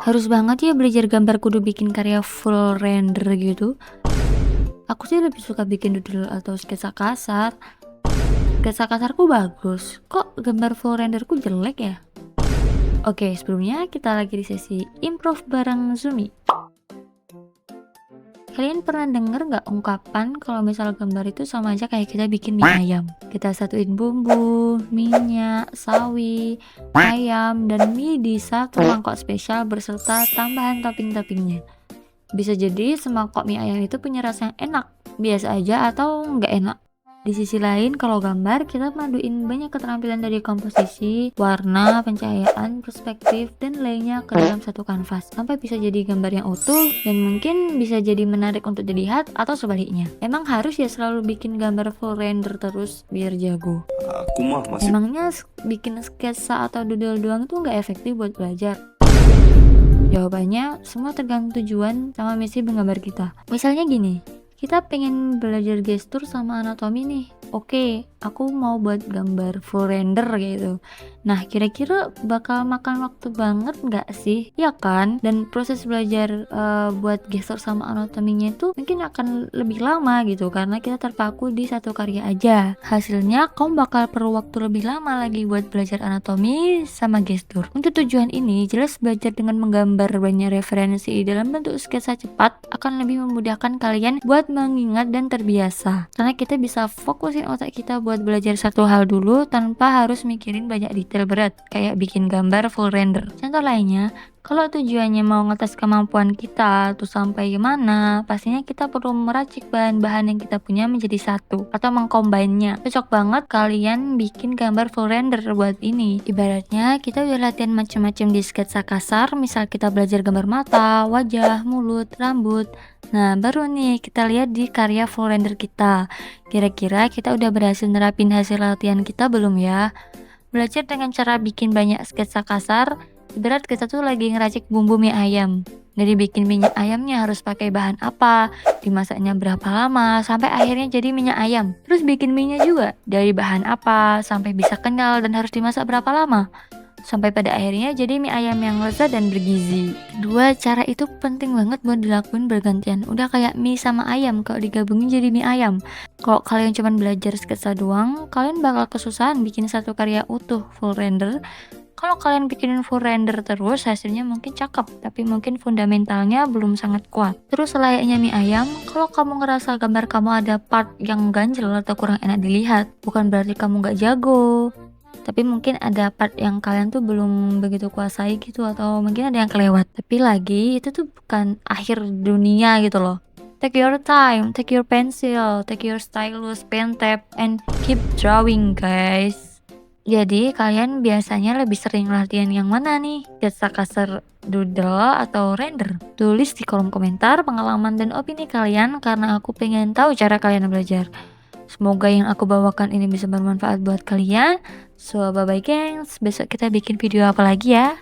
Harus banget ya belajar gambar kudu bikin karya full render gitu. Aku sih lebih suka bikin doodle atau sketsa kasar. Sketsa kasarku bagus, kok gambar full renderku jelek ya? Oke, sebelumnya kita lagi di sesi improve bareng Zumi. Kalian pernah denger nggak ungkapan kalau misal gambar itu sama aja kayak kita bikin mie ayam? Kita satuin bumbu, minyak, sawi, ayam, dan mie di satu mangkok spesial berserta tambahan topping-toppingnya. Bisa jadi semangkok mie ayam itu punya rasa yang enak, biasa aja atau nggak enak. Di sisi lain, kalau gambar, kita paduin banyak keterampilan dari komposisi, warna, pencahayaan, perspektif, dan lainnya ke dalam satu kanvas sampai bisa jadi gambar yang utuh dan mungkin bisa jadi menarik untuk dilihat atau sebaliknya. Emang harus ya selalu bikin gambar full render terus biar jago? Aku mah masih Emangnya bikin sketsa atau doodle doang itu nggak efektif buat belajar? Jawabannya, semua tergantung tujuan sama misi menggambar kita. Misalnya gini, kita pengen belajar gestur sama anatomi nih. Oke, aku mau buat gambar full render gitu. Nah, kira-kira bakal makan waktu banget nggak sih? Ya kan? Dan proses belajar buat gestur sama anatominya itu mungkin akan lebih lama gitu karena kita terpaku di satu karya aja. Hasilnya, kamu bakal perlu waktu lebih lama lagi buat belajar anatomi sama gestur. Untuk tujuan ini, jelas belajar dengan menggambar banyak referensi dalam bentuk sketsa cepat akan lebih memudahkan kalian buat mengingat dan terbiasa. Karena kita bisa fokusin otak kita buat belajar satu hal dulu tanpa harus mikirin banyak detail berat kayak bikin gambar full render. Contoh lainnya, kalau tujuannya mau ngetes kemampuan kita tuh sampai gimana, pastinya kita perlu meracik bahan-bahan yang kita punya menjadi satu atau mengcombine-nya. Cocok banget kalian bikin gambar full render buat ini. Ibaratnya kita udah latihan macam-macam di sketsa kasar, misal kita belajar gambar mata, wajah, mulut, rambut. Nah, baru nih kita lihat di karya full render kita. Kira-kira kita udah berhasil nerapin hasil latihan kita belum ya? Belajar dengan cara bikin banyak sketsa kasar, ibarat kita tuh lagi ngeracik bumbu mie ayam. Dari bikin minyak ayamnya harus pakai bahan apa, dimasaknya berapa lama, sampai akhirnya jadi minyak ayam. Terus bikin mie-nya juga, dari bahan apa, sampai bisa kenyal dan harus dimasak berapa lama. Sampai pada akhirnya jadi mie ayam yang lezat dan bergizi. Dua cara itu penting banget buat dilakuin bergantian. Udah kayak mie sama ayam, kalau digabungin jadi mie ayam. Kalau kalian cuma belajar sketsa doang, kalian bakal kesusahan bikin satu karya utuh full render. Kalau kalian bikinin full render terus, hasilnya mungkin cakep, tapi mungkin fundamentalnya belum sangat kuat. Terus layaknya mie ayam, kalau kamu ngerasa gambar kamu ada part yang ganjel atau kurang enak dilihat, bukan berarti kamu gak jago. Tapi mungkin ada part yang kalian tuh belum begitu kuasai gitu, atau mungkin ada yang kelewat. Tapi lagi, itu tuh bukan akhir dunia gitu loh. Take your time, take your pencil, take your stylus, pen tab, and keep drawing guys. Jadi kalian biasanya lebih sering latihan yang mana nih? Sketsa kasar, doodle, atau render? Tulis di kolom komentar pengalaman dan opini kalian karena aku pengen tahu cara kalian belajar. Semoga yang aku bawakan ini bisa bermanfaat buat kalian. So bye bye gengs, besok kita bikin video apa lagi ya?